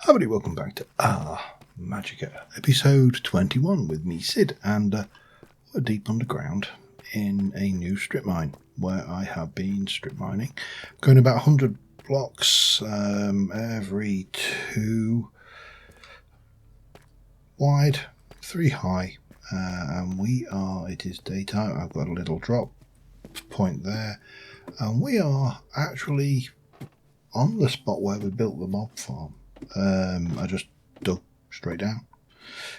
Hi everybody, welcome back to Magika, episode 21 with me, Sid, and we're deep underground in a new strip mine where I have been strip mining, going about 100 blocks every 2 wide, 3 high, and it is daytime. I've got a little drop point there, and we are actually on the spot where we built the mob farm. I just dug straight down.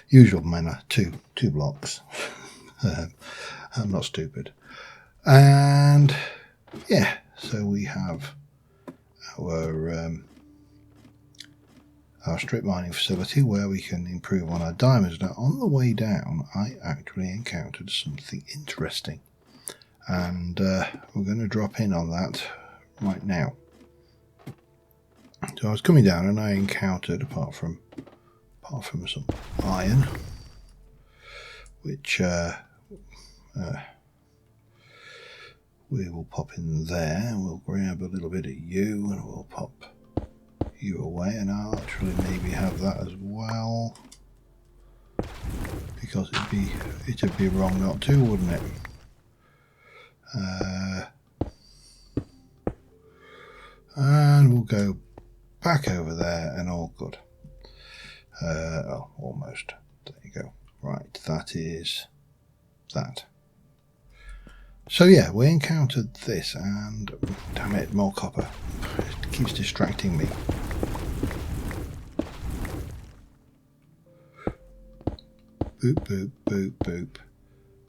Usual manner, two blocks. I'm not stupid. And yeah, so we have our strip mining facility where we can improve on our diamonds. Now, on the way down, I actually encountered something interesting, and we're going to drop in on that right now. So I was coming down and I encountered, apart from some iron, which we will pop in there, and we'll grab a little bit of you and we'll pop you away, and I'll actually maybe have that as well, because it'd be wrong not to, wouldn't it? And we'll go back over there and all good. Oh, almost. There you go. Right, that is that. So yeah, we encountered this, and damn it, more copper. It keeps distracting me. Boop, boop, boop, boop,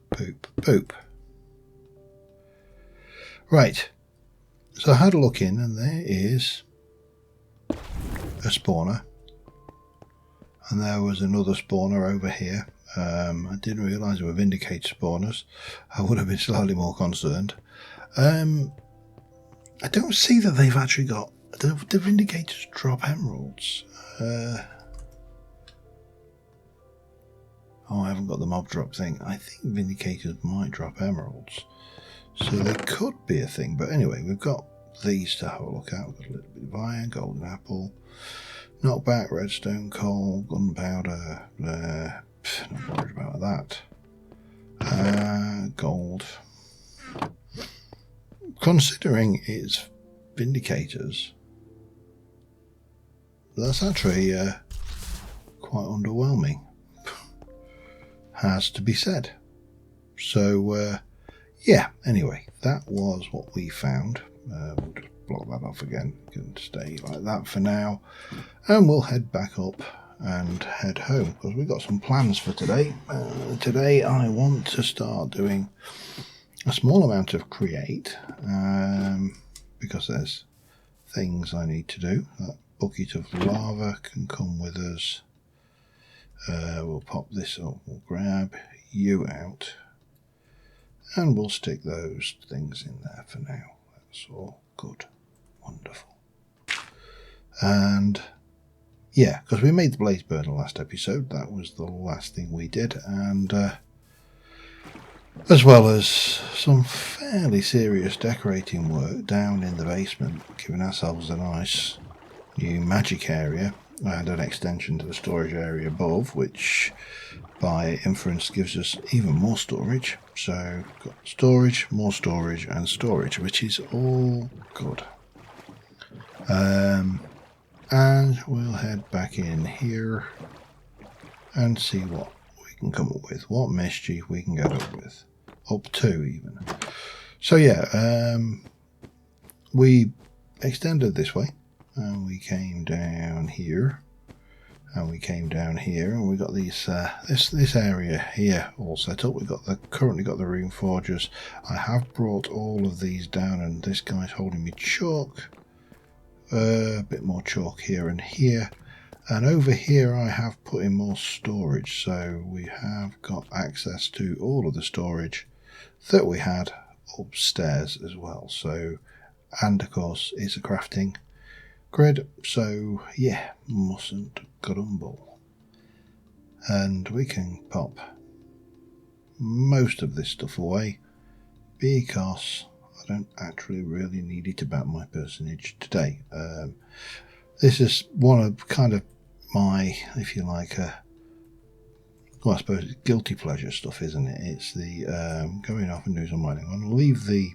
boop, boop. Right, so I had a look in, and there is a spawner, and there was another spawner over here. I didn't realise there were Vindicator spawners. I would have been slightly more concerned. I don't see that they've actually got... The Vindicators drop emeralds. Oh, I haven't got the mob drop thing. I think Vindicators might drop emeralds, so they could be a thing. But anyway, we've got these to have a look at. We've got a little bit of iron, golden apple, knockback, redstone, coal, gunpowder. Not worried about that. Gold. Considering it's Vindicators, that's actually quite underwhelming, has to be said. So yeah, anyway, that was what we found. We'll just block that off again. You can stay like that for now, and we'll head back up and head home, because we've got some plans for today. Today I want to start doing a small amount of create, because there's things I need to do. That bucket of lava can come with us. We'll pop this up, we'll grab you out, and we'll stick those things in there for now. That's all good. Wonderful. And yeah, because we made the blaze burner last episode. That was the last thing we did, and as well as some fairly serious decorating work down in the basement, giving ourselves a nice new magic area and an extension to the storage area above, which by inference gives us even more storage. So we've got storage, more storage, and storage, which is all good. And we'll head back in here and see what we can come up with, what mischief we can get up to even. So yeah, we extended this way, and we came down here, and we came down here, and we got these this area here all set up. We've got currently got the rune forgers. I have brought all of these down, and this guy's holding me chalk. A bit more chalk here and here, and over here I have put in more storage, so we have got access to all of the storage that we had upstairs as well. So, and of course it's a crafting grid, so yeah, mustn't grumble. And we can pop most of this stuff away because I don't actually really need it about my personage today. This is one of kind of my, if you like, well, I suppose it's guilty pleasure stuff, isn't it? It's the going off and doing some mining. I'm going to leave the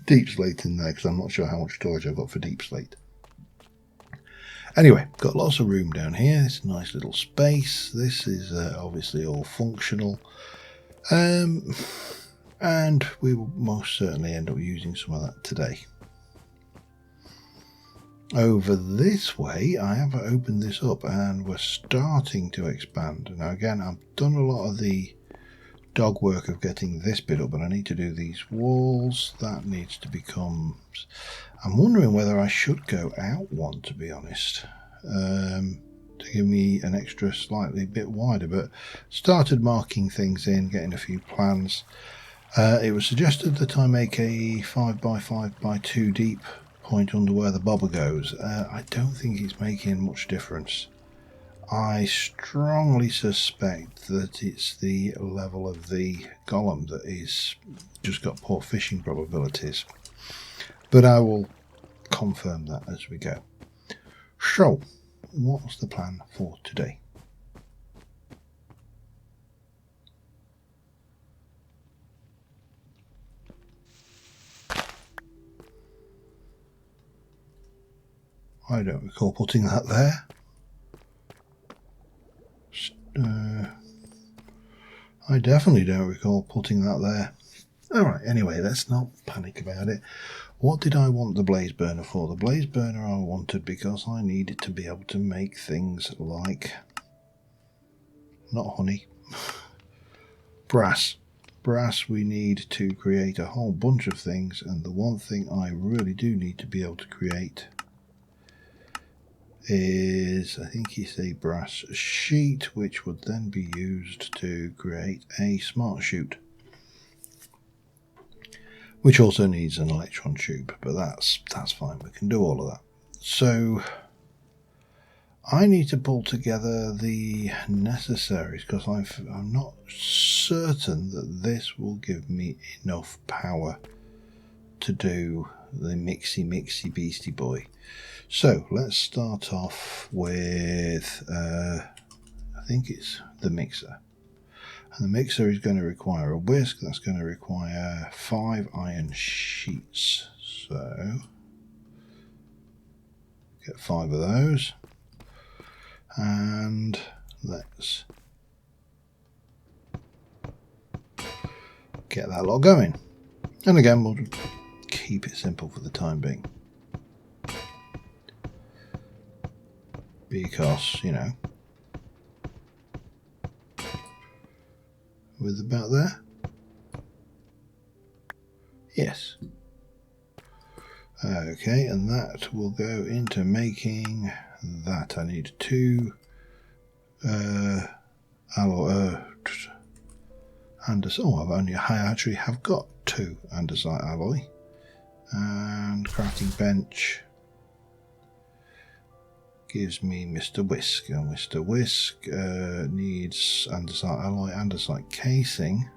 deep slate in there because I'm not sure how much storage I've got for deep slate. Anyway, got lots of room down here. It's a nice little space. This is obviously all functional. And we will most certainly end up using some of that today. Over this way, I have opened this up and we're starting to expand. Now again, I've done a lot of the dog work of getting this bit up, but I need to do these walls. That needs to become... I'm wondering whether I should go out one, to be honest, to give me an extra slightly bit wider, but started marking things in, getting a few plans. It was suggested that I make a 5x5x2 deep point under where the bobber goes. I don't think it's making much difference. I strongly suspect that it's the level of the golem that is just got poor fishing probabilities, but I will confirm that as we go. So, what's the plan for today? I don't recall putting that there. I definitely don't recall putting that there. Alright, anyway, let's not panic about it. What did I want the blaze burner for? The blaze burner I wanted because I needed to be able to make things like, not honey, brass. Brass we need to create a whole bunch of things, and the one thing I really do need to be able to create is, I think it's a brass sheet, which would then be used to create a smart chute, which also needs an electron tube, but that's fine, we can do all of that. So I need to pull together the necessaries because I'm not certain that this will give me enough power to do the mixy beastie boy. So let's start off with, I think it's the mixer. And the mixer is going to require a whisk. That's going to require 5 iron sheets. So get 5 of those. And let's get that lot going. And again, we'll keep it simple for the time being. Because, you know, with about there. Yes. Okay, and that will go into making that. I need 2 alloy andesite. Oh, I actually have got 2 andesite alloy. And crafting bench gives me Mr. Whisk, and Mr. Whisk needs andesite alloy, andesite casing.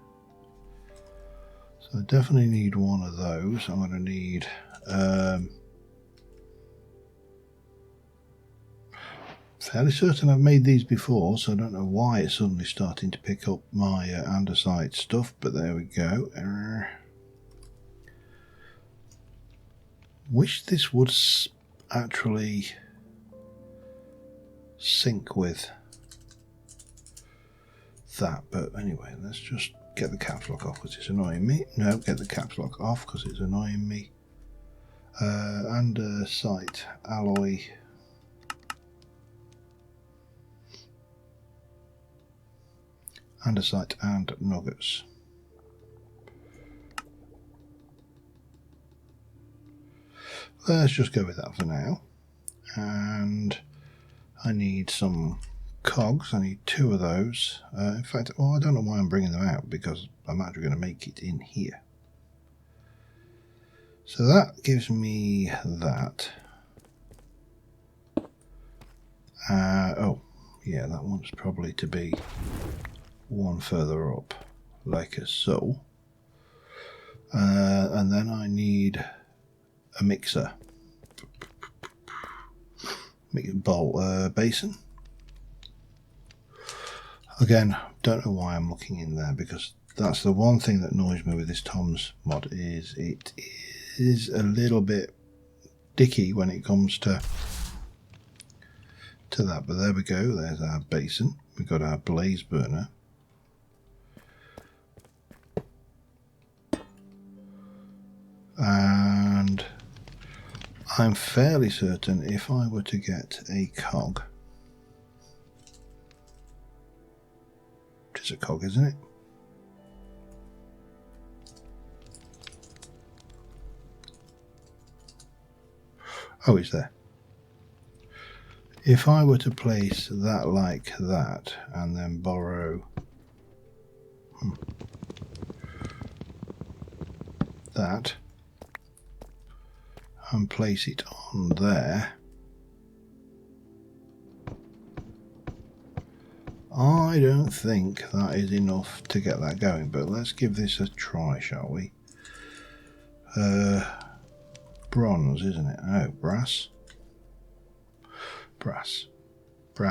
So I definitely need one of those. I'm going to need fairly certain I've made these before, so I don't know why it's suddenly starting to pick up my andesite stuff, but there we go. Wish this would actually sync with that, but anyway, let's just get the caps lock off because it's annoying me. No, get the caps lock off because it's annoying me. Andesite alloy. Andesite and nuggets. Let's just go with that for now. And I need some cogs. I need 2 of those. In fact, well, I don't know why I'm bringing them out because I'm actually going to make it in here. So that gives me that. Oh, yeah, that one's probably to be one further up, like so. And then I need a mixer. make a bowl basin. Again, don't know why I'm looking in there, because that's the one thing that annoys me with this Tom's mod, is it is a little bit dicky when it comes to that. But there we go, there's our basin. We've got our blaze burner. And I'm fairly certain if I were to get a cog, which is a cog, isn't it? Oh, it's there. If I were to place that like that and then borrow that and place it on there, I don't think that is enough to get that going, but let's give this a try, shall we? Bronze, isn't it? Oh, brass. Brass,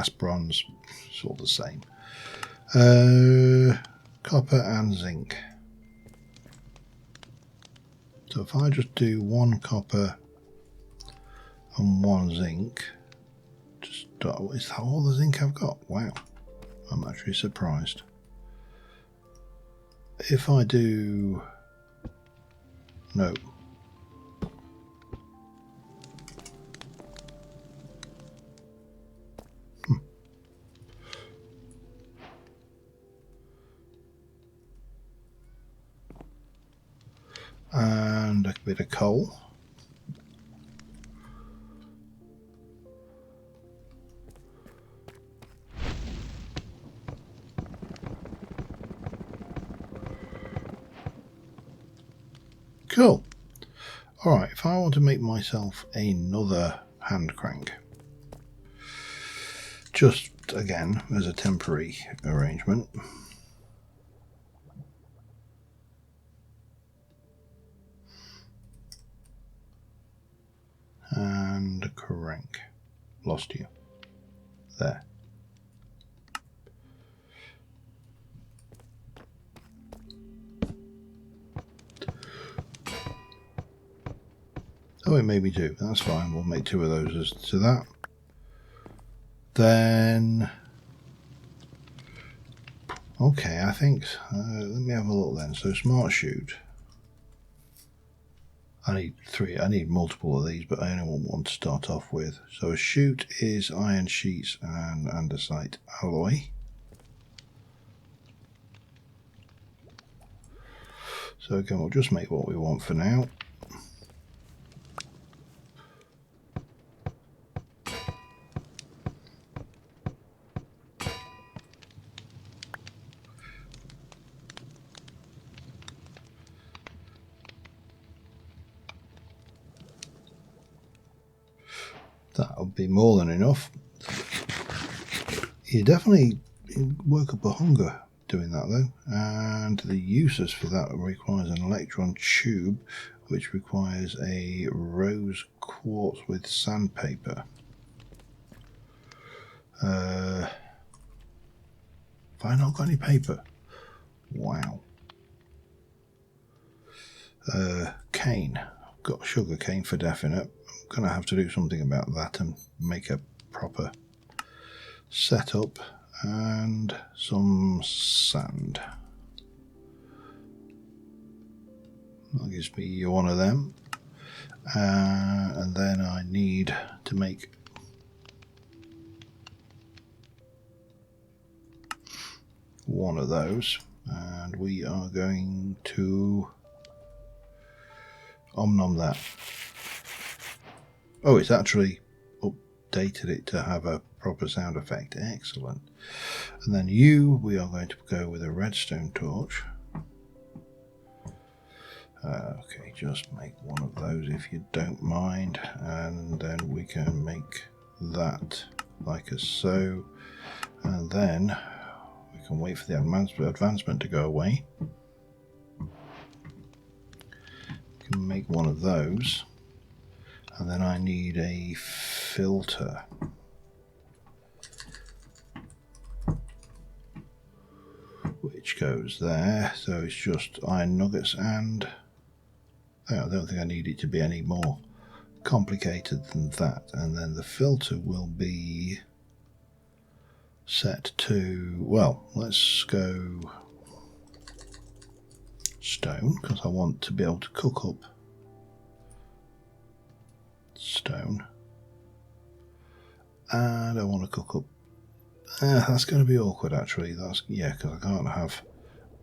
bronze, sort of the same. Copper and zinc. So if I just do 1 copper and 1 zinc, is that all the zinc I've got? Wow, I'm actually surprised. If I do, no. And a bit of coal. Cool. Alright, if I want to make myself another hand crank, just again as a temporary arrangement, and a crank. Lost you. There. Oh, it made me 2. That's fine. We'll make 2 of those as to that. Then, okay, I think, let me have a look then. So smart shoot. I need 3. I need multiple of these, but I only want 1 to start off with. So a shoot is iron sheets and andesite alloy. So again, we'll just make what we want for now. That'll be more than enough. You definitely work up a hunger doing that though. And the uses for that requires an electron tube, which requires a rose quartz with sandpaper. Have I not got any paper? Wow. Cane. I've got sugar cane for definite. I'm going to have to do something about that and make a proper setup. And some sand. That gives me 1 of them. And then I need to make one of those, and we are going to nom that. Oh, it's actually updated it to have a proper sound effect. Excellent. And then we are going to go with a redstone torch. Okay, just make 1 of those if you don't mind, and then we can make that like so, and then we can wait for the advancement to go away. We can make 1 of those, and then I need a filter. goes there, so it's just iron nuggets, and I don't think I need it to be any more complicated than that. And then the filter will be set to, well, let's go stone, because I want to be able to cook up stone, and I want to cook up that's going to be awkward actually. That's, yeah, because I can't have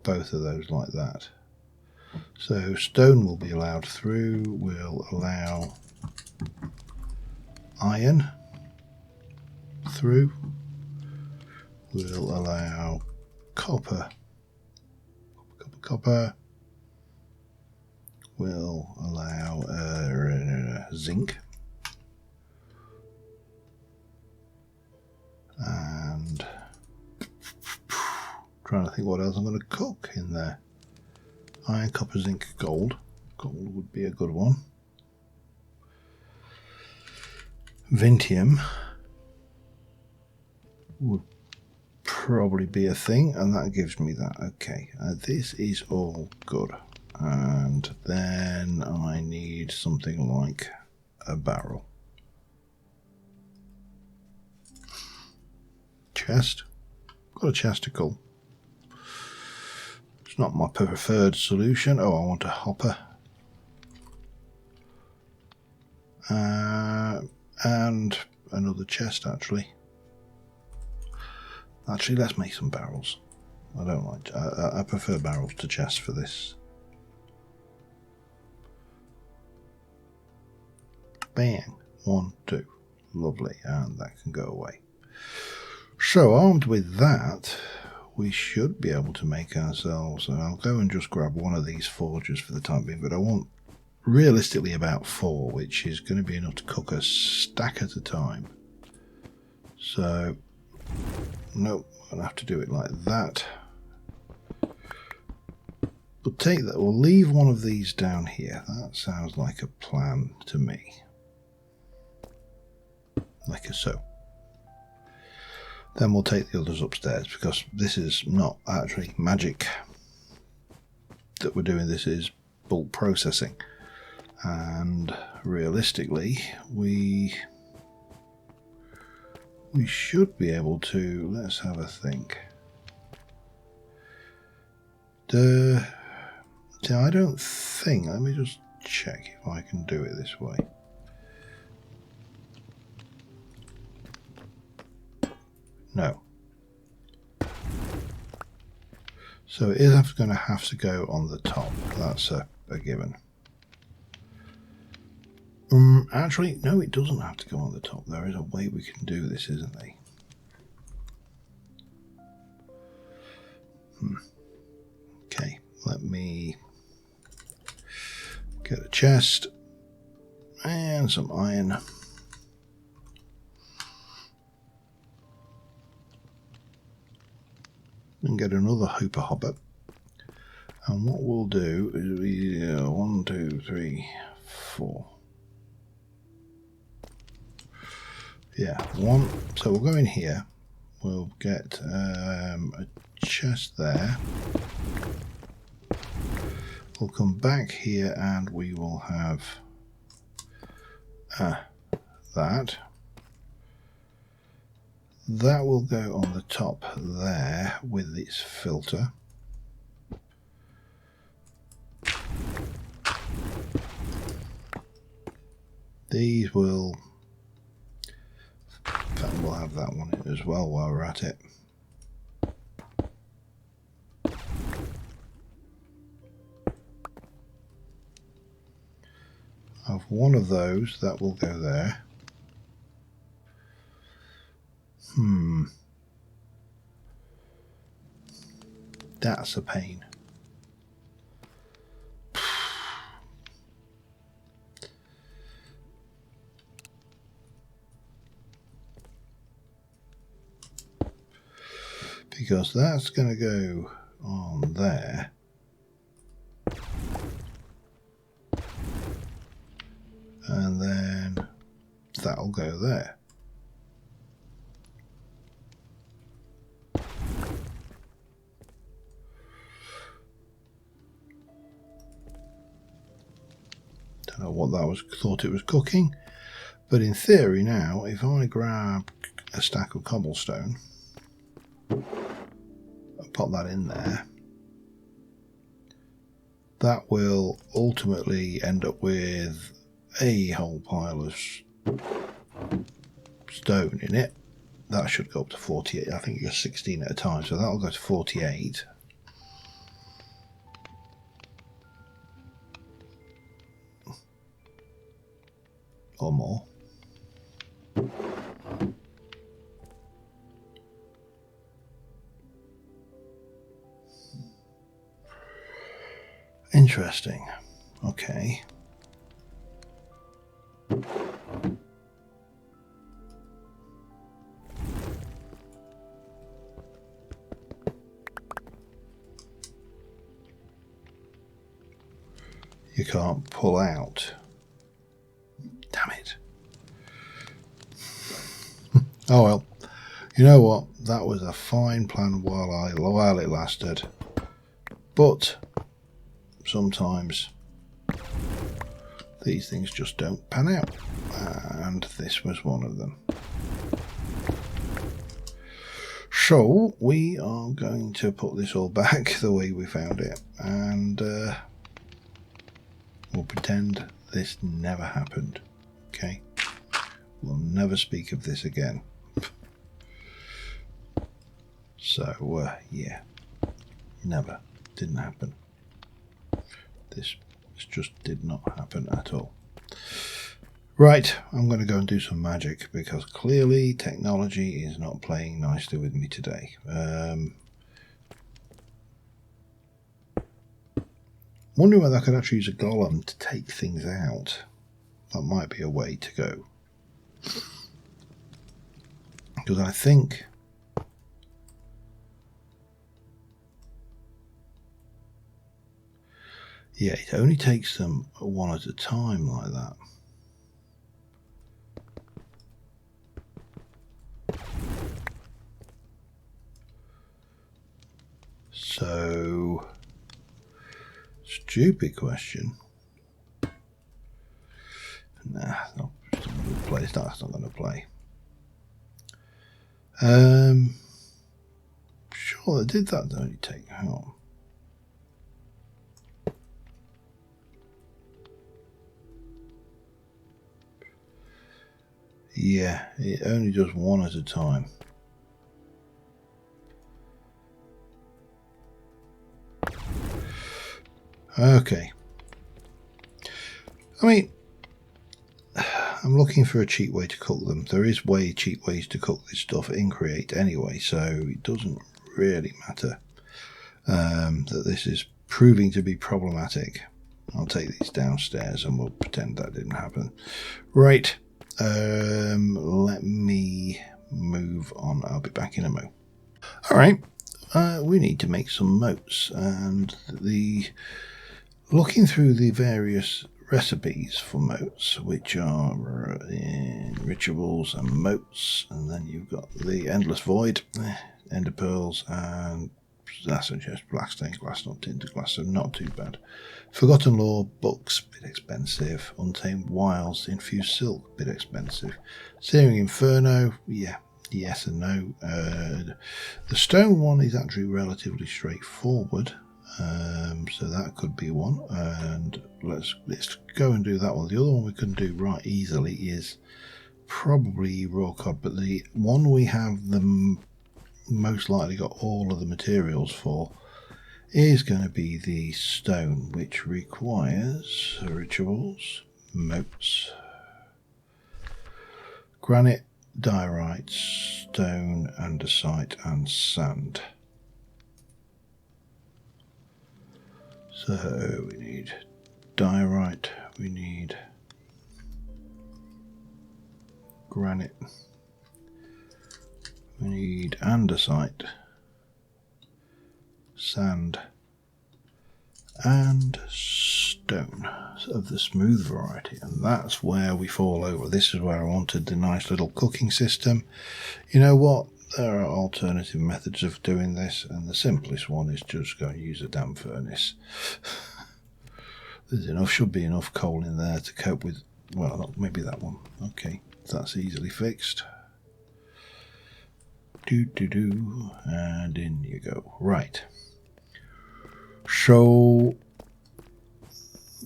both of those like that. So stone will be allowed through. We'll allow iron through. We'll allow copper. Copper. We'll allow zinc. And trying to think what else I'm going to cook in there. Iron, copper, zinc, gold. Gold would be a good one. Vintium would probably be a thing, and that gives me that. Okay, this is all good. And then I need something like a barrel. Chest. Got a chesticle. It's not my preferred solution. Oh, I want a hopper. And another chest, actually. Actually, let's make some barrels. I don't like. I prefer barrels to chests for this. Bang. 1, 2. Lovely. And that can go away. So, armed with that, we should be able to make ourselves, and I'll go and just grab one of these forges for the time being, but I want realistically about 4, which is going to be enough to cook a stack at a time. So, nope, I'm going to have to do it like that. We'll take that, we'll leave one of these down here. That sounds like a plan to me. Like so. Then we'll take the others upstairs, because this is not actually magic that we're doing. This is bulk processing. And realistically, we should be able to, let's have a think. See, I don't think, let me just check if I can do it this way. No. So it is going to have to go on the top. That's a given. Actually, no, it doesn't have to go on the top. There is a way we can do this, isn't there? Okay, let me get a chest and some iron. And get another hooper hopper. And what we'll do is we 1, 2, 3, 4. Yeah, 1. So we'll go in here. We'll get a chest there. We'll come back here and we will have that. That will go on the top there with its filter. These will, in fact, we'll have that one in as well while we're at it. Have one of those, that will go there. That's a pain. Because that's going to go on there. And then that'll go there. don't know what that was, thought it was cooking. But in theory now, if I grab a stack of cobblestone and pop that in there, that will ultimately end up with a whole pile of stone in it. That should go up to 48. I think you're 16 at a time, so that'll go to 48. Or more. Interesting. Okay. You can't pull out. Damn it. Oh well. You know what? That was a fine plan while it lasted. But sometimes these things just don't pan out. And this was one of them. So we are going to put this all back the way we found it. And we'll pretend this never happened. Okay? We'll never speak of this again. So, yeah. Never. Didn't happen. This just did not happen at all. Right, I'm going to go and do some magic because clearly technology is not playing nicely with me today. Wondering whether I could actually use a golem to take things out. That might be a way to go. Because I think yeah, it only takes them one at a time like that. So, stupid question. Nah, not going to play. That's not going to play. Sure, they did that. Only take. Hang on. Yeah, it only does one at a time. Okay. I mean, I'm looking for a cheap way to cook them. There is cheap ways to cook this stuff in Create anyway, so it doesn't really matter that this is proving to be problematic. I'll take these downstairs and we'll pretend that didn't happen. Right. Let me move on. I'll be back in a mo. All right. We need to make some moats, and looking through the various recipes for moats, which are in rituals and moats, and then you've got the endless void, ender pearls, and that suggests black stained glass, not tinted glass, so not too bad. Forgotten lore books, bit expensive. Untamed wilds, infused silk, bit expensive. Searing inferno, yeah, yes and no. The stone one is actually relatively straightforward. So that could be one, and let's go and do that one. The other one we can do right easily is probably raw cod, but the one we have the most likely got all of the materials for is going to be the stone, which requires rituals, moats, granite, diorite, stone, andesite, and sand. So we need diorite, we need granite, we need andesite, sand, and stone of the smooth variety, and that's where we fall over. This is where I wanted the nice little cooking system. You know what? There are alternative methods of doing this, and the simplest one is just go and use a damp furnace. There's enough, should be enough coal in there to cope with, well, maybe that one. Okay, that's easily fixed. And in you go. Right. So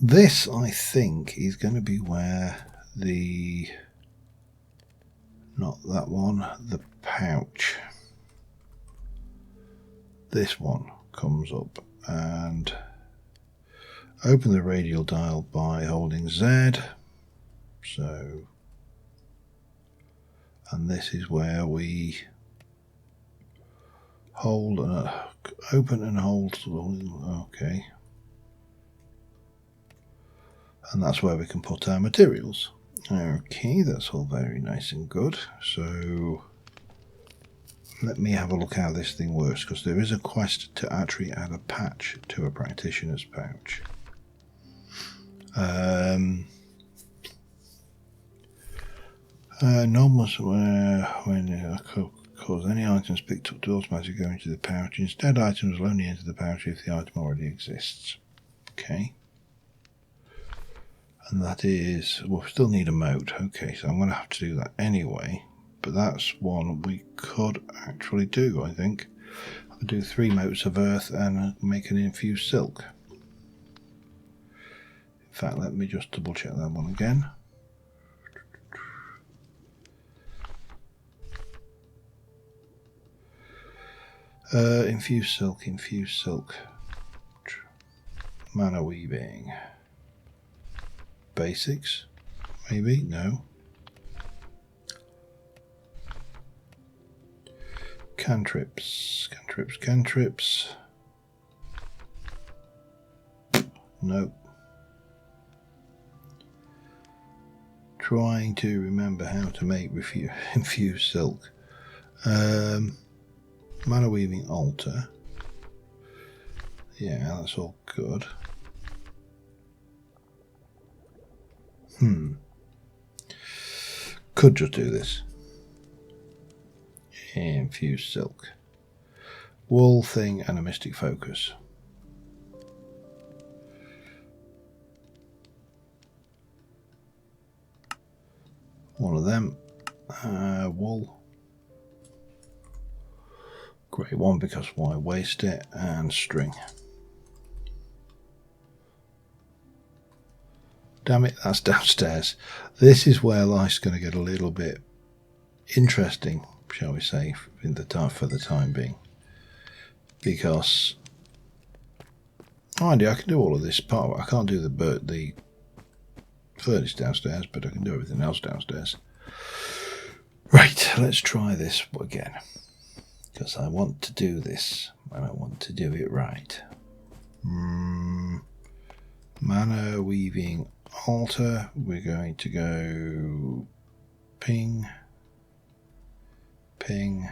this, I think, is going to be where the, not that one, the pouch, this one comes up, and open the radial dial by holding Z. So, and this is where we hold and open and hold. Okay, and that's where we can put our materials. Okay, that's all very nice and good. So let me have a look how this thing works, because there is a quest to actually add a patch to a practitioner's pouch. Normal when cause any items picked up to automatically go into the pouch. Instead, items will only enter the pouch if the item already exists. Okay. And that is, we'll still need a moat. Okay, so I'm going to have to do that anyway. But that's one we could actually do, I think. I could do 3 moats of earth and make an infused silk. In fact, let me just double check that one again. Infused silk. Mana weaving. Basics, maybe? No. Cantrips. Nope. Trying to remember how to make infused silk. Mana weaving altar. Yeah, that's all good. Could just do this. Infused silk. Wool thing and a mystic focus. One of them. Wool. Great one, because why waste it? And string. Damn it, that's downstairs. This is where life's going to get a little bit interesting, shall we say, in the time, for the time being. Because, mind you, I can do all of this part. I can't do the furnace downstairs, but I can do everything else downstairs. Right, let's try this again. Because I want to do this, and I want to do it right. Mana weaving altar, we're going to go ping, ping,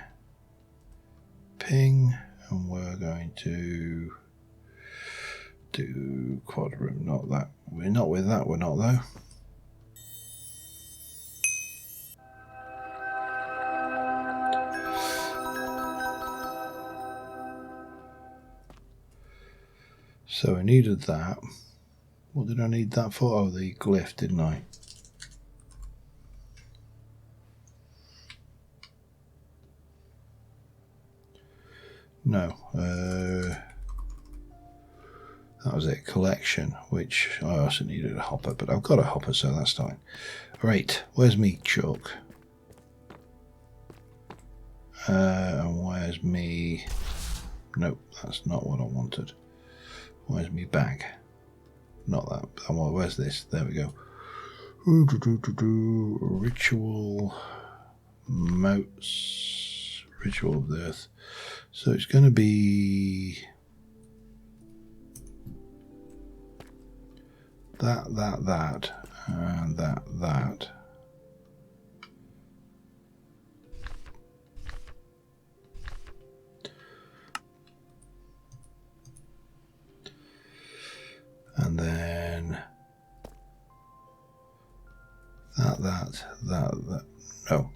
ping, and we're going to do quadroom. Not that. We're not with that. We're not though. So I needed that. What did I need that for? Oh, the glyph, didn't I? No. That was it. Collection, which I also needed a hopper, but I've got a hopper, so that's fine. Right, where's me chuck? And where's me... Nope, that's not what I wanted. Where's me bag? Not that. Where's this? There we go. Ritual moats. Ritual of the earth. So it's going to be that, and that. And then that. No.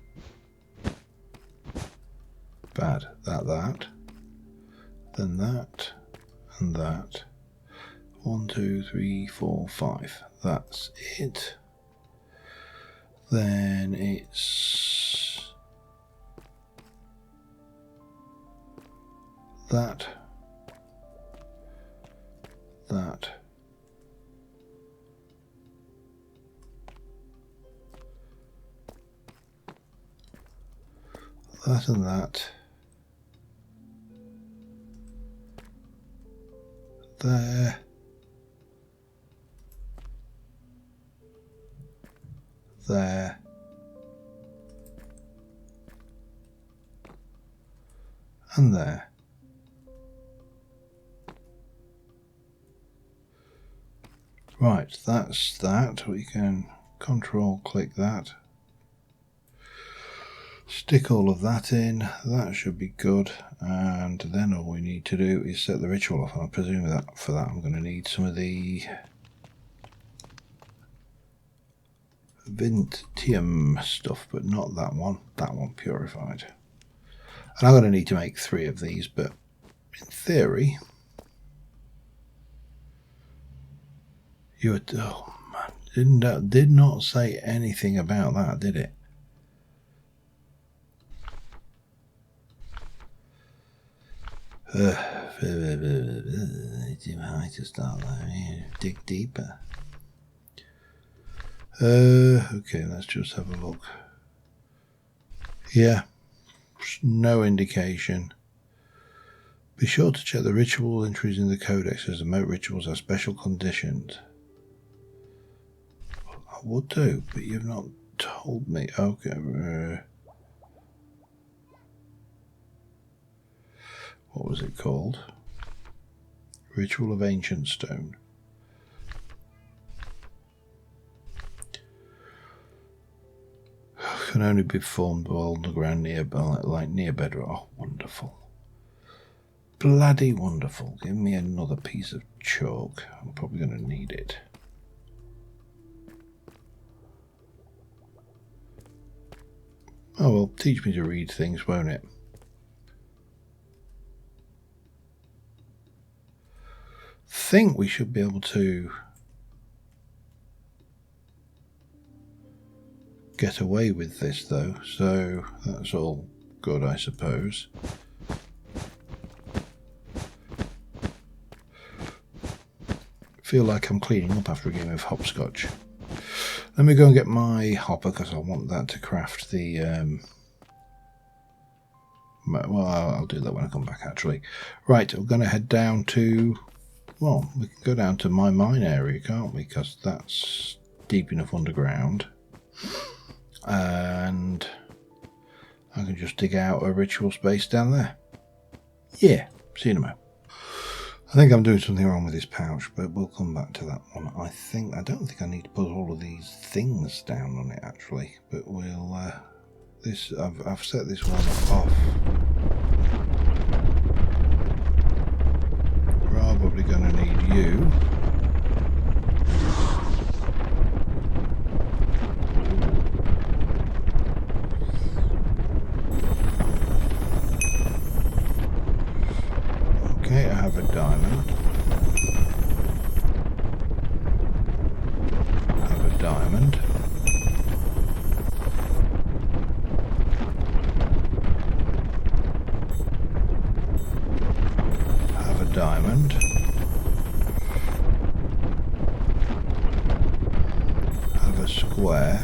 Bad. That. Then that, and that. 1, 2, 3, 4, 5. That's it. Then it's that, that, that and that, there, there, and there. Right, that's that. We can control click that. Stick all of that in. That should be good. And then all we need to do is set the ritual off. I presume that for that I'm going to need some of the Vintium stuff, but not that one. That one purified. And I'm going to need to make 3 of these, but in theory, you would, oh man, did not say anything about that, did it? Too high to start there. Dig deeper. Okay, let's just have a look. Yeah, no indication. Be sure to check the ritual entries in the codex, as remote rituals are special conditions. I would do, but you've not told me. Okay. What was it called? Ritual of Ancient Stone. Can only be performed while the ground near bedrock. Oh, wonderful. Bloody wonderful. Give me another piece of chalk. I'm probably going to need it. Oh well, teach me to read things, won't it? Think we should be able to get away with this though, so that's all good, I suppose. Feel like I'm cleaning up after a game of hopscotch. Let me go and get my hopper, because I want that to craft the well, I'll do that when I come back actually. Right, I'm going to head down to, well, we can go down to my mine area, can't we? Because that's deep enough underground. And I can just dig out a ritual space down there. Yeah, see you in a moment. I think I'm doing something wrong with this pouch, but we'll come back to that one. I don't think I need to put all of these things down on it actually, but we'll I've set this one off. Probably going to need you. Okay, I have a diamond. I have a diamond. I have a diamond. I have a square.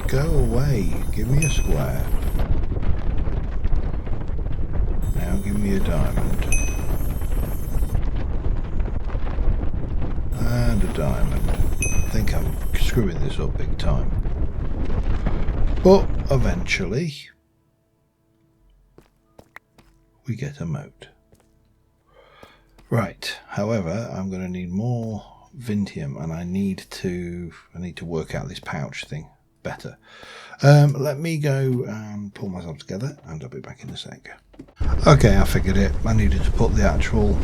Go away. Give me a square. Now give me a diamond. And a diamond. I think I'm screwing this up big time. But eventually we get a moat. Right, however, I'm going to need more Vintium, and I need to work out this pouch thing better. Let me go and pull myself together, and I'll be back in a sec. Okay, I figured it. I needed to put the actual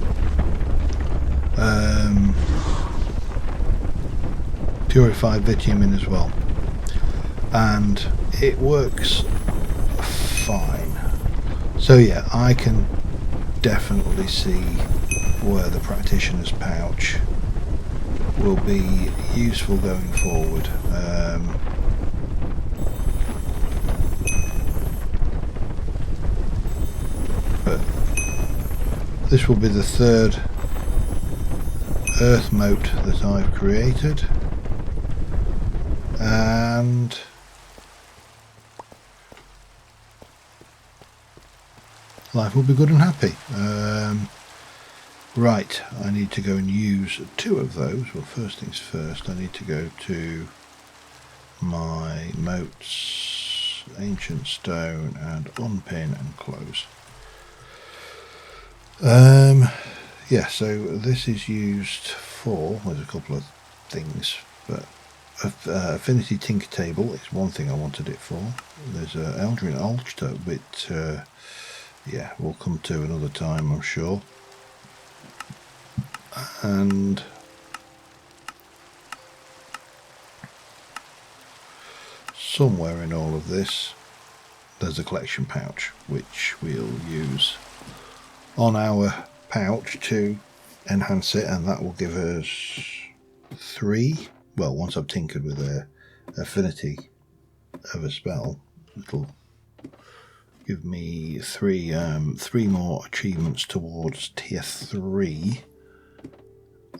purified bitumen as well, and it works fine. So yeah, I can definitely see where the practitioner's pouch will be useful going forward. But this will be the third earth moat that I've created, and life will be good and happy. Right, I need to go and use 2 of those. Well, first things first, I need to go to my moats, ancient stone, and unpin and close. Yeah, so this is used for, there's a couple of things, but affinity tinker table is one thing I wanted it for. There's an Eldrin altar, which yeah, we'll come to another time, I'm sure. And somewhere in all of this there's a collection pouch which we'll use on our pouch to enhance it, and that will give us 3, well, once I've tinkered with the affinity of a spell, it'll give me 3 more achievements towards tier 3,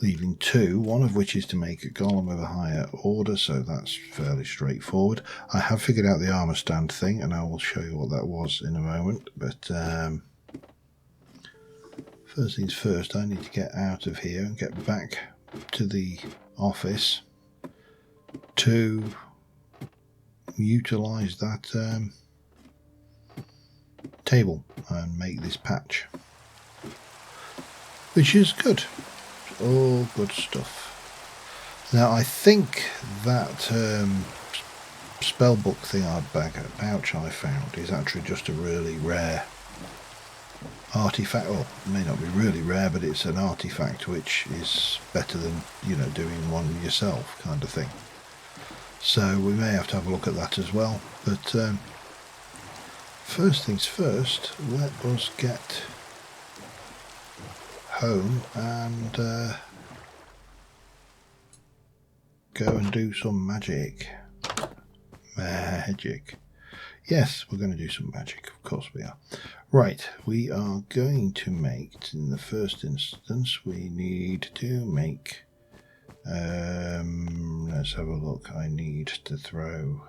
leaving 2, one of which is to make a golem of a higher order, so that's fairly straightforward. I have figured out the armor stand thing, and I will show you what that was in a moment, but first things first, I need to get out of here and get back to the office to utilise that table and make this patch, which is good. All good stuff. Now I think that spellbook thing pouch I found is actually just a really rare artifact. Well, it may not be really rare, but it's an artifact which is better than, you know, doing one yourself kind of thing. So we may have to have a look at that as well. But first things first, let us get home and go and do some magic. Yes, we're going to do some magic, of course we are. Right, we are going to make, in the first instance, we need to make, let's have a look. I need to throw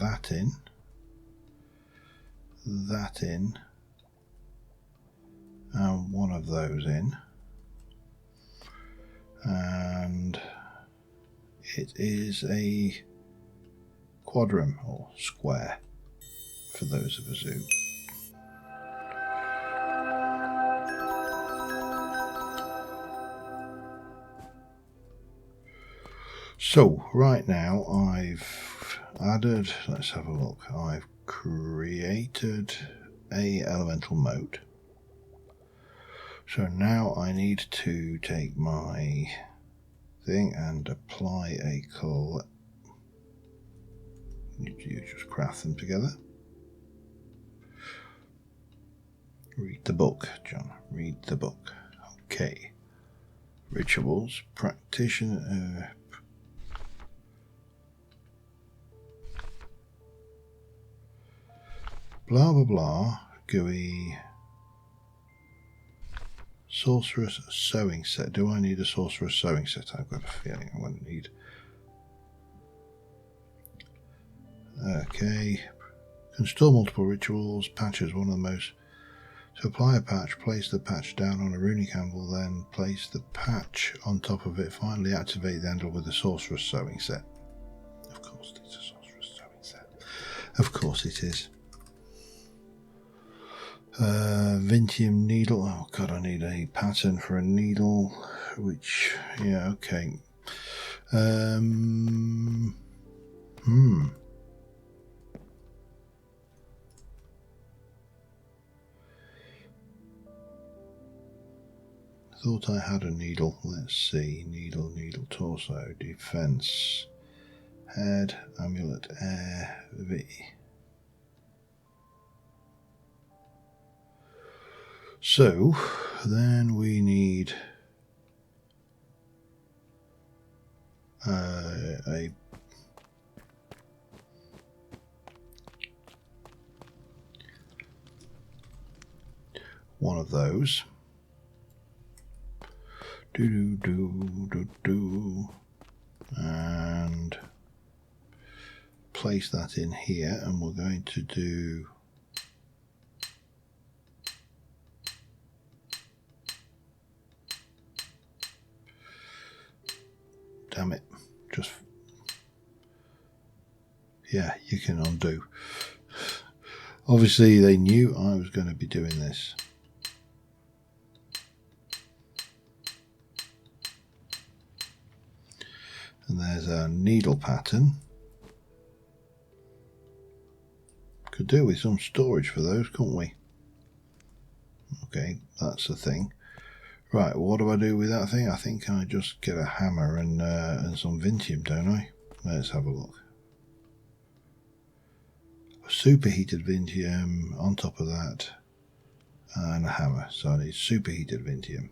that in, and one of those in, and it is a quadrum or square for those of us who so right now I've added, let's have a look, I've created a elemental moat. So now I need to take my thing and apply a call. You just craft them together. Read the book, John. Read the book. Okay. Rituals, practitioner. Blah blah blah. GUI. Sorcerer's sewing set. Do I need a sorcerer's sewing set? I've got a feeling I'm going to need. Okay. Can store multiple rituals. Patches, one of the most. To apply a patch, place the patch down on a runic anvil, then place the patch on top of it. Finally activate the handle with the sorcerer's sewing set. Of course it's a sorcerer's sewing set. Of course it is. Vintium needle. Oh god, I need a pattern for a needle. Which, yeah, okay. thought I had a needle. Let's see. Needle, torso, defense, head, amulet, air, V. So then we need a one of those. And place that in here, and we're going to do damn it, just yeah, you can undo. Obviously they knew I was going to be doing this. And there's a needle pattern. Could do with some storage for those, couldn't we? Okay, that's the thing. Right, what do I do with that thing? I think I just get a hammer and some Vintium, don't I? Let's have a look. A superheated Vintium on top of that, and a hammer. So I need superheated Vintium.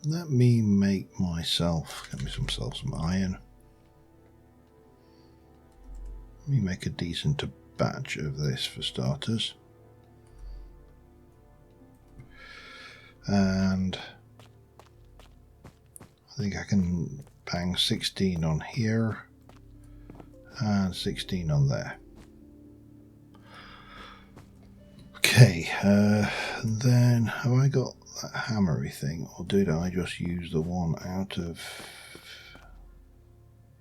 Let me make myself, get myself some iron. Let me make a decent batch of this for starters. And I think I can bang 16 on here and 16 on there. Okay, then have I got that hammery thing, or did I just use the one out of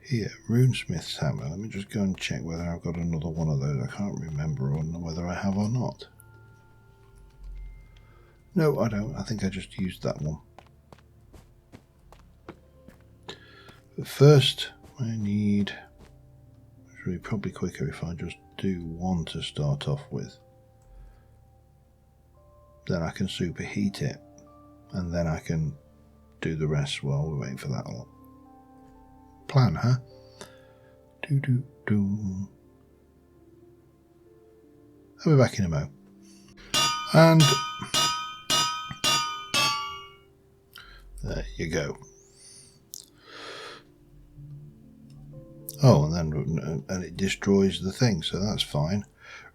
here? Runesmith's hammer. Let me just go and check whether I've got another one of those. I can't remember whether I have or not. No, I don't. I think I just used that one. But first, I need... It's really probably quicker if I just do one to start off with. Then I can superheat it, and then I can do the rest while we're waiting for that lot. Plan, huh? I'll be back in a mo. And there you go. Oh, and it destroys the thing, so that's fine.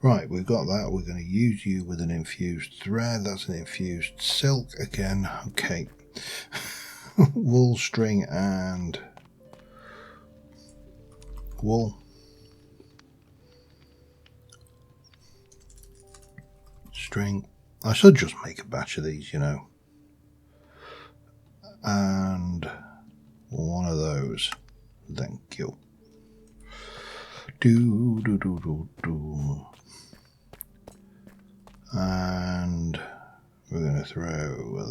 Right, we've got that. We're going to use you with an infused thread. That's an infused silk again. Okay. Wool, string, and wool. String. I should just make a batch of these, you know. And one of those. Thank you. And we're going to throw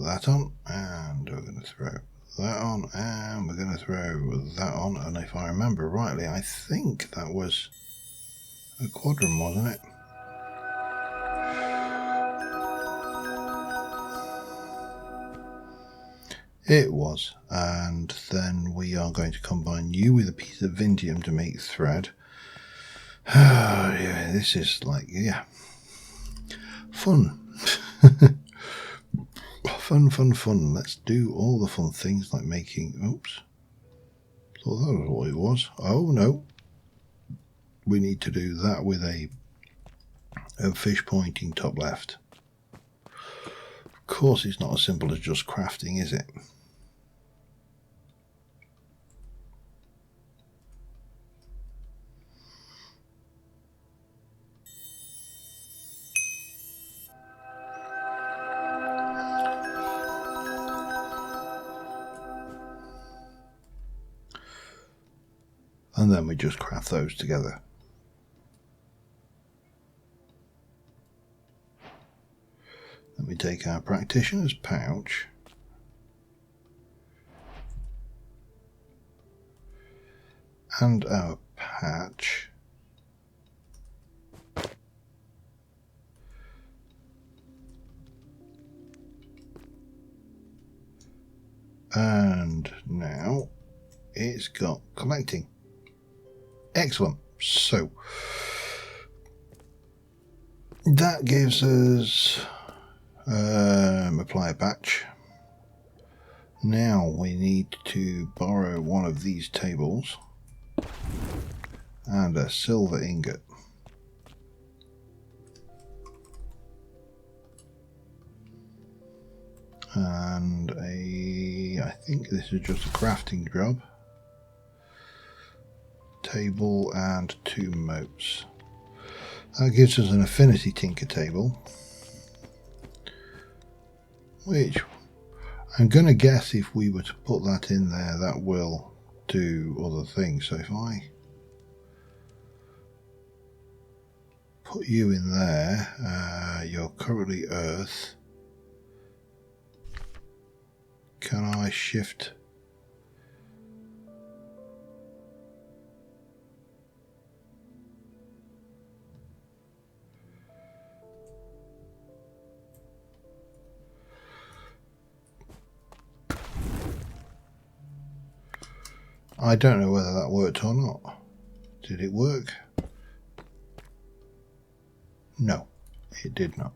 that on, and we're going to throw that on, and we're going to throw that on. And if I remember rightly, I think that was a quadrant, wasn't it? It was. And then we are going to combine you with a piece of Vintium to make thread. Yeah, this is like, yeah, fun. Fun. Let's do all the fun things like making, oops, thought that was what it was. Oh no, we need to do that with a fish pointing top left. Of course it's not as simple as just crafting, is it? And then we just craft those together. Let me take our practitioner's pouch and our patch And now it's got collecting. Excellent. So that gives us apply a patch. Now we need to borrow one of these tables and a silver ingot. And I think this is just a crafting job. Table and 2 moats. That gives us an affinity tinker table, which I'm going to guess if we were to put that in there, that will do other things. So if I put you in there, you're currently earth. Can I shift? I don't know whether that worked or not. Did it work? No, it did not.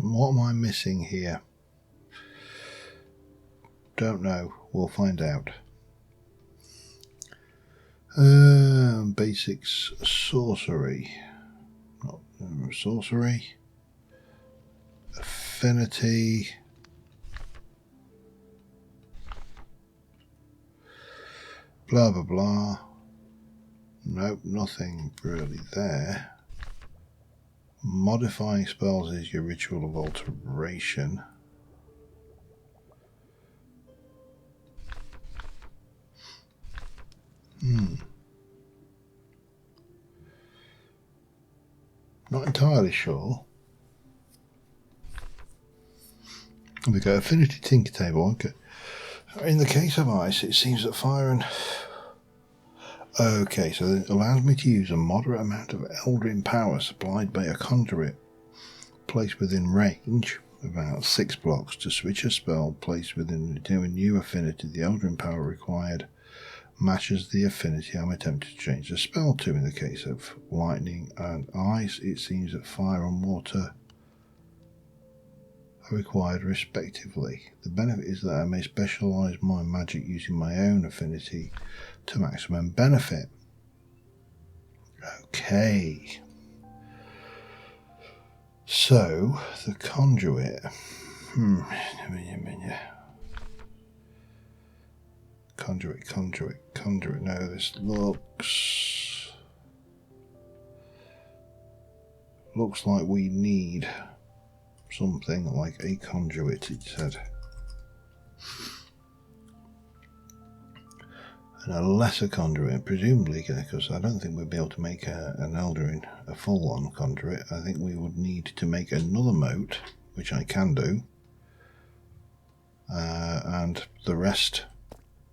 What am I missing here? Don't know. We'll find out. Basics sorcery. Not sorcery. Affinity. Blah blah blah. Nope, nothing really there. Modifying spells is your ritual of alteration. Not entirely sure. We go affinity tinker table. Okay. In the case of ice, it seems that fire and... Okay, so it allows me to use a moderate amount of Eldrin power supplied by a conduit placed within range, about 6 blocks, to switch a spell placed within a new affinity. The Eldrin power required matches the affinity I'm attempting to change the spell to. In the case of lightning and ice, it seems that fire and water are required respectively. The benefit is that I may specialise my magic using my own affinity to maximum benefit. Okay. So, the conduit. Conduit. No, this looks like we need something like a conduit, it said. And a lesser conduit, presumably, because I don't think we'd be able to make an Eldrin a full-on conduit. I think we would need to make another moat, which I can do, and the rest.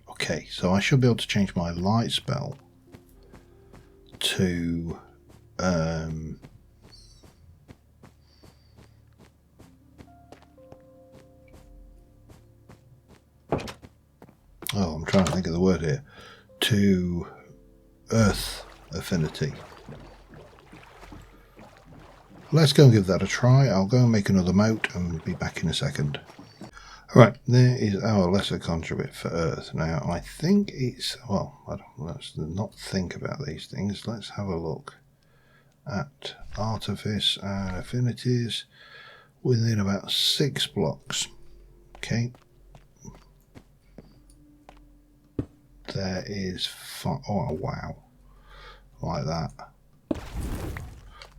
Okay, so I should be able to change my light spell to oh, I'm trying to think of the word here. To earth affinity. Let's go and give that a try. I'll go and make another moat and be back in a second. Alright, there is our lesser conduit for earth. Now, I think it's... Well, let's not think about these things. Let's have a look at artifice and affinities within about 6 blocks. Okay. There is... Oh, wow. Like that.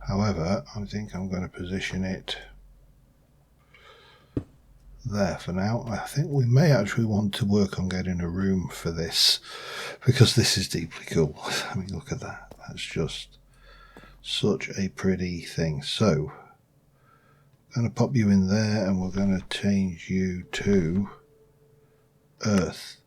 However, I think I'm going to position it there for now. I think we may actually want to work on getting a room for this, because this is deeply cool. I mean, look at that. That's just such a pretty thing. So I'm going to pop you in there, and we're going to change you to Earth.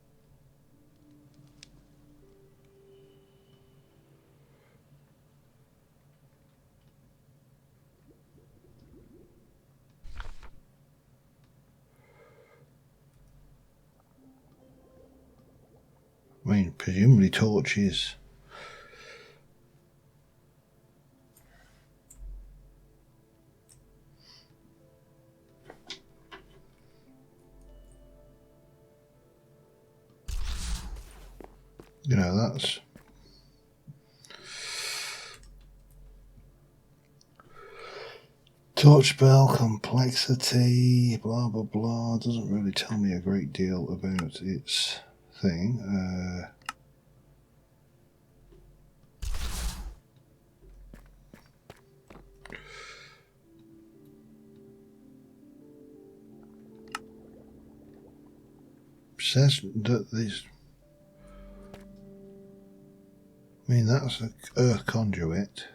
I mean, presumably torches. You know, that's torch spell, complexity, blah blah blah. Doesn't really tell me a great deal about its thing. Says that this. I mean, that's an earth conduit.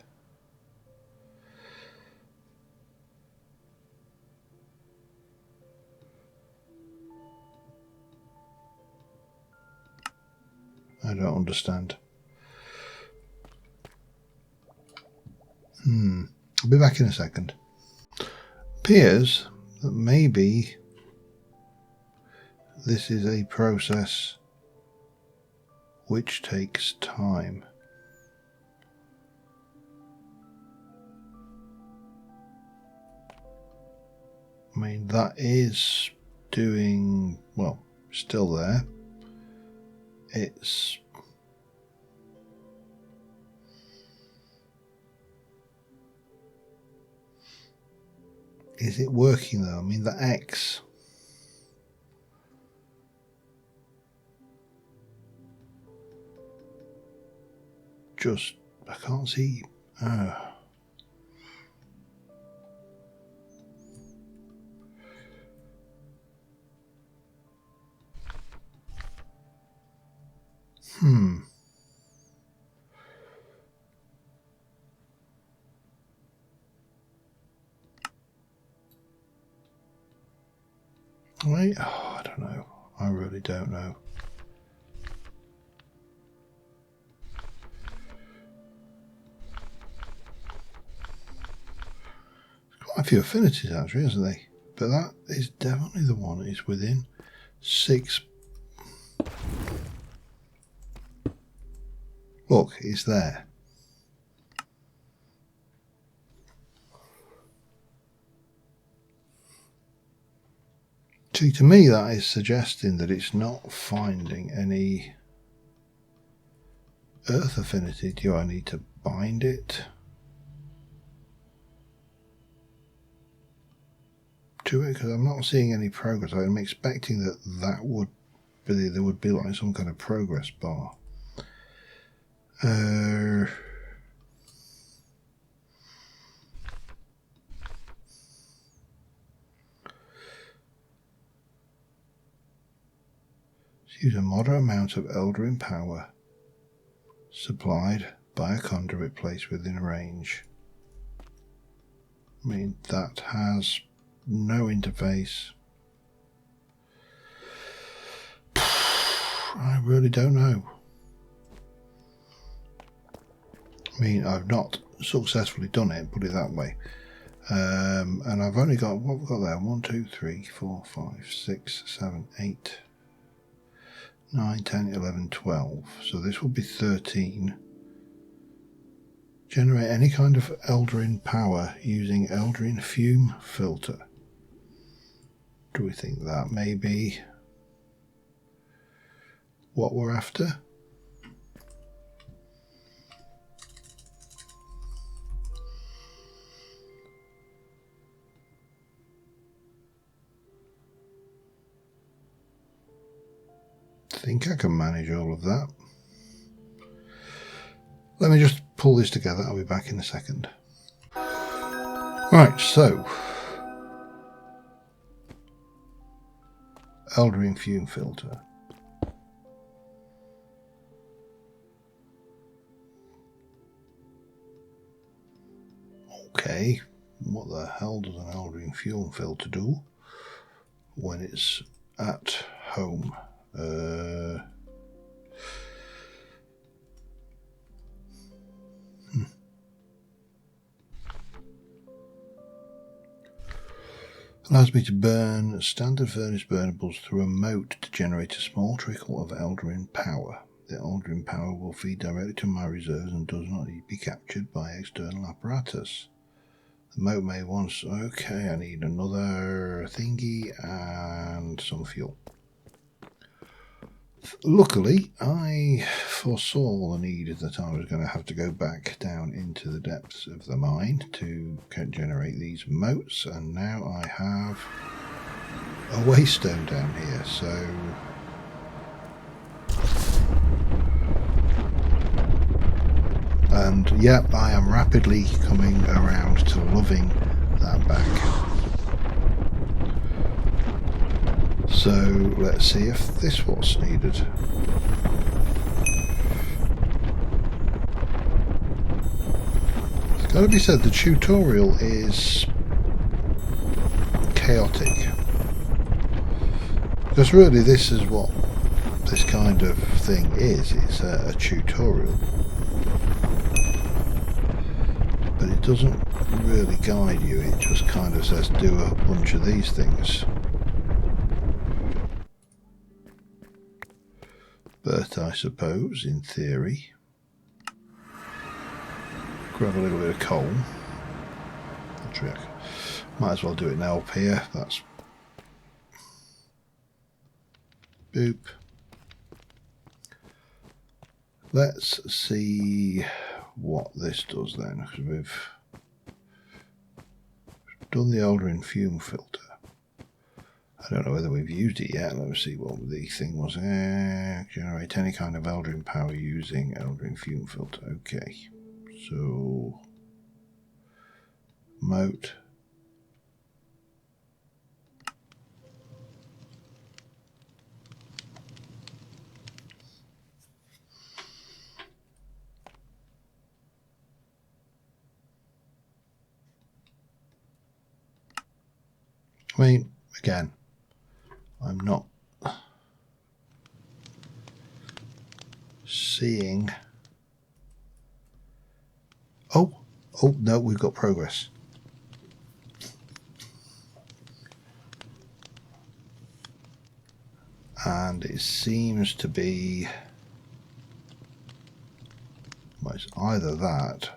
I don't understand. I'll be back in a second. Appears that maybe this is a process which takes time. I mean, that is doing, well, still there. It's is it working though? I mean, the X just, I can't see. Wait, I don't know. I really don't know. Quite a few affinities actually, isn't there? But that is definitely the one that is within 6. Look, it's there. See, to me that is suggesting that it's not finding any earth affinity. Do I need to bind it to it? Because I'm not seeing any progress. I'm expecting that there would be like some kind of progress bar. Use a moderate amount of Eldrin power supplied by a conduit placed within range. I mean, that has no interface. I really don't know. I mean, I've not successfully done it, put it that way. And I've only got, what have we got there? 1, 2, 3, 4, 5, 6, 7, 8, 9, 10, 11, 12. So this will be 13. Generate any kind of Eldrin power using Eldrin fume filter. Do we think that may be what we're after? I think I can manage all of that. Let me just pull this together. I'll be back in a second. Right, so Eldrin fume filter. Okay, what the hell does an Eldring fuel filter do when it's at home? Allows me to burn standard furnace burnables through a moat to generate a small trickle of Eldrin power. The Eldrin power will feed directly to my reserves and does not need to be captured by external apparatus. The moat may once... Okay, I need another thingy and some fuel. Luckily, I foresaw the need that I was going to have to go back down into the depths of the mine to generate these moats, and now I have a waystone down here, so... And yeah, I am rapidly coming around to loving that back. So let's see if this was needed. It's got to be said, the tutorial is chaotic. Because really this is what this kind of thing is. It's a tutorial. But it doesn't really guide you. It just kind of says do a bunch of these things. But I suppose, in theory, grab a little bit of coal. Might as well do it now up here. That's boop. Let's see what this does then, because we've done the Eldrin fume filter. I don't know whether we've used it yet. Let's see what the thing was. Generate any kind of Eldrin power using Eldrin fume filter. Okay, so moat. I mean, again, I'm not seeing... Oh no, we've got progress. And it seems to be... Well, it's either that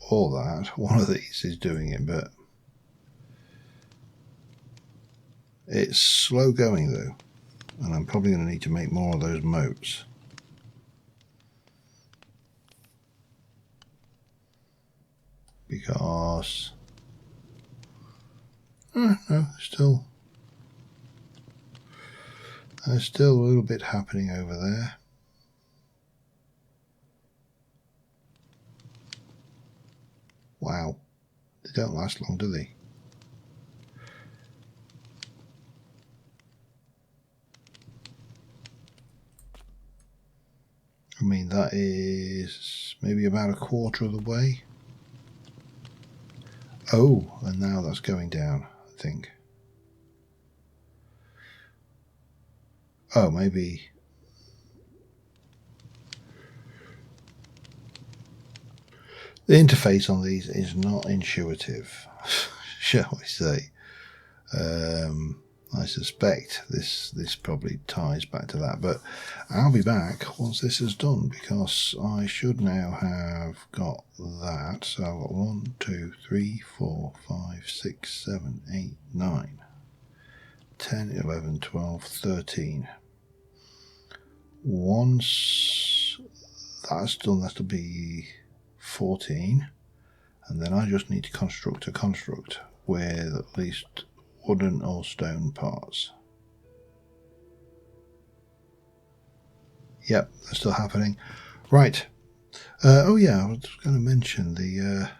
or that. One of these is doing it, but it's slow going though, and I'm probably going to need to make more of those moats. Because no, there's still a little bit happening over there. Wow, they don't last long, do they? I mean, that is maybe about a quarter of the way. Oh, and now that's going down, I think. Oh, maybe. The interface on these is not intuitive, shall we say. I suspect this probably ties back to that, but I'll be back once this is done, because I should now have got that. So I've got 1, 2, 3, 4, 5, 6, 7, 8, 9, 10, 11, 12, 13. Once that's done, that'll be 14, and then I just need to construct a construct with at least wooden or stone parts. Yep, that's still happening. Right. Oh yeah, I was going to mention the...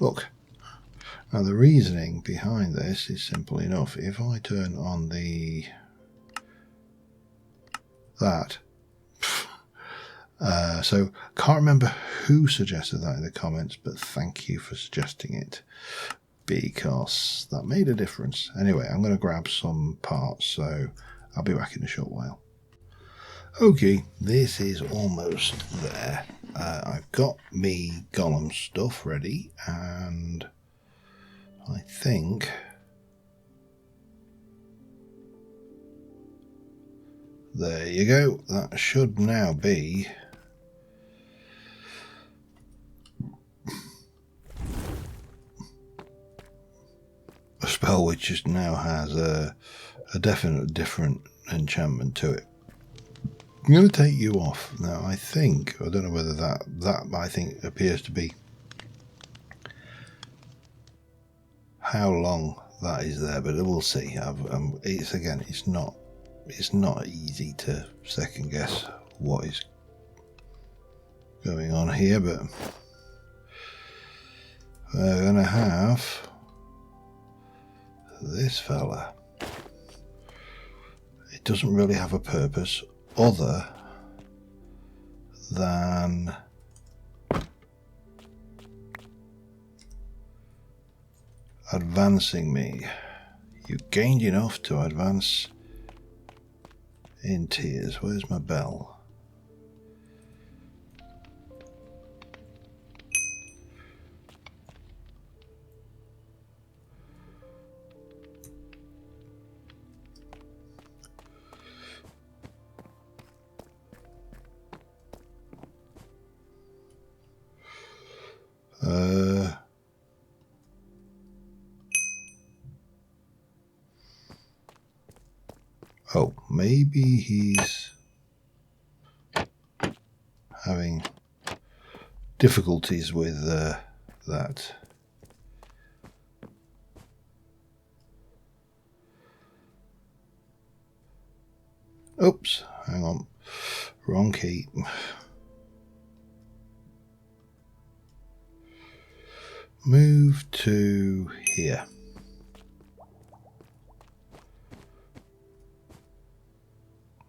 Look. Now the reasoning behind this is simple enough. If I turn on the... that, So can't remember who suggested that in the comments, but thank you for suggesting it, because that made a difference. Anyway, I'm going to grab some parts, so I'll be back in a short while. Okay, this is almost there. I've got me golem stuff ready, and I think there you go. That should now be a spell which just now has a definite different enchantment to it. I'm going to take you off now. I don't know whether that I think appears to be how long that is there, but we'll see. It's not easy to second guess what is going on here, but we're going to have this fella. It doesn't really have a purpose other than advancing me. You gained enough to advance in tiers. Where's my bell? Oh, maybe he's having difficulties with that. Oops, hang on. Wrong key. Move to here.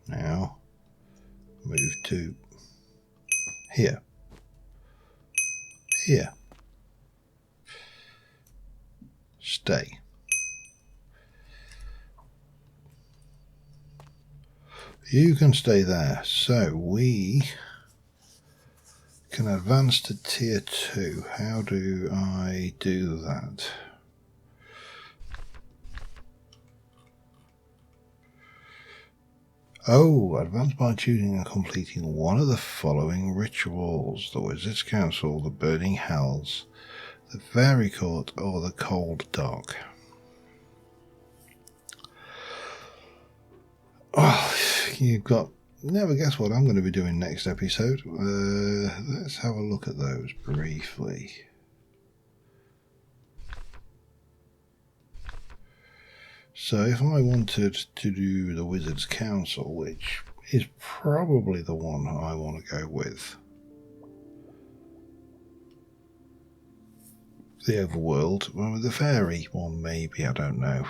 Now, move to here. Here. Stay. You can stay there. So we can advance to tier 2. How do I do that? Oh, advance by choosing and completing one of the following rituals: the Wizard's Council, the Burning Hells, the Fairy Court, or the Cold Dark. Oh, you've got... Never guess what I'm going to be doing next episode. Let's have a look at those briefly. So if I wanted to do the Wizard's Council, which is probably the one I want to go with, the Overworld, well, the Fairy one maybe, I don't know.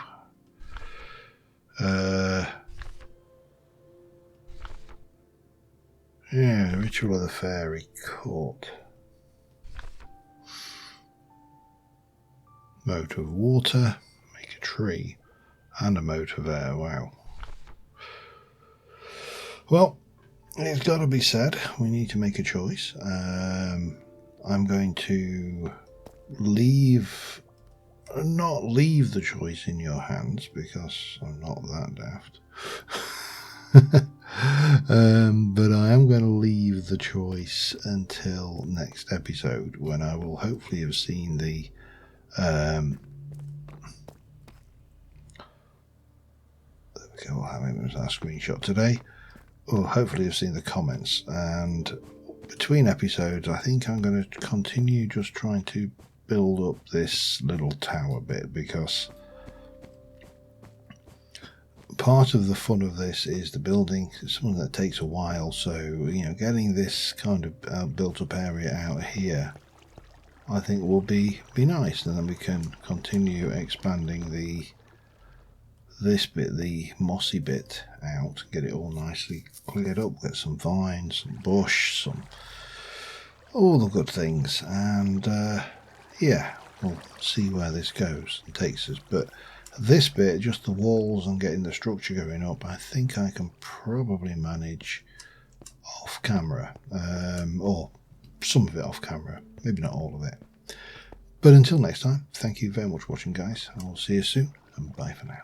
Yeah, the Ritual of the Fairy Court. Moat of water, make a tree, and a moat of air. Wow. Well, it's got to be said, we need to make a choice. I'm going to not leave the choice in your hands, because I'm not that daft. But I am going to leave the choice until next episode, when I will hopefully have seen the we'll have him as our screenshot today. We'll hopefully have seen the comments, and between episodes I think I'm going to continue just trying to build up this little tower bit, because part of the fun of this is the building. It's something that takes a while, so getting this kind of built up area out here I think will be nice, and then we can continue expanding the this bit, the mossy bit, out, get it all nicely cleared up, get some vines, some bush, some all the good things, and yeah, we'll see where this goes and takes us. But this bit, just the walls and getting the structure going up, I think I can probably manage off camera, or some of it off camera, maybe not all of it. But until next time, thank you very much for watching, guys. I'll see you soon, and bye for now.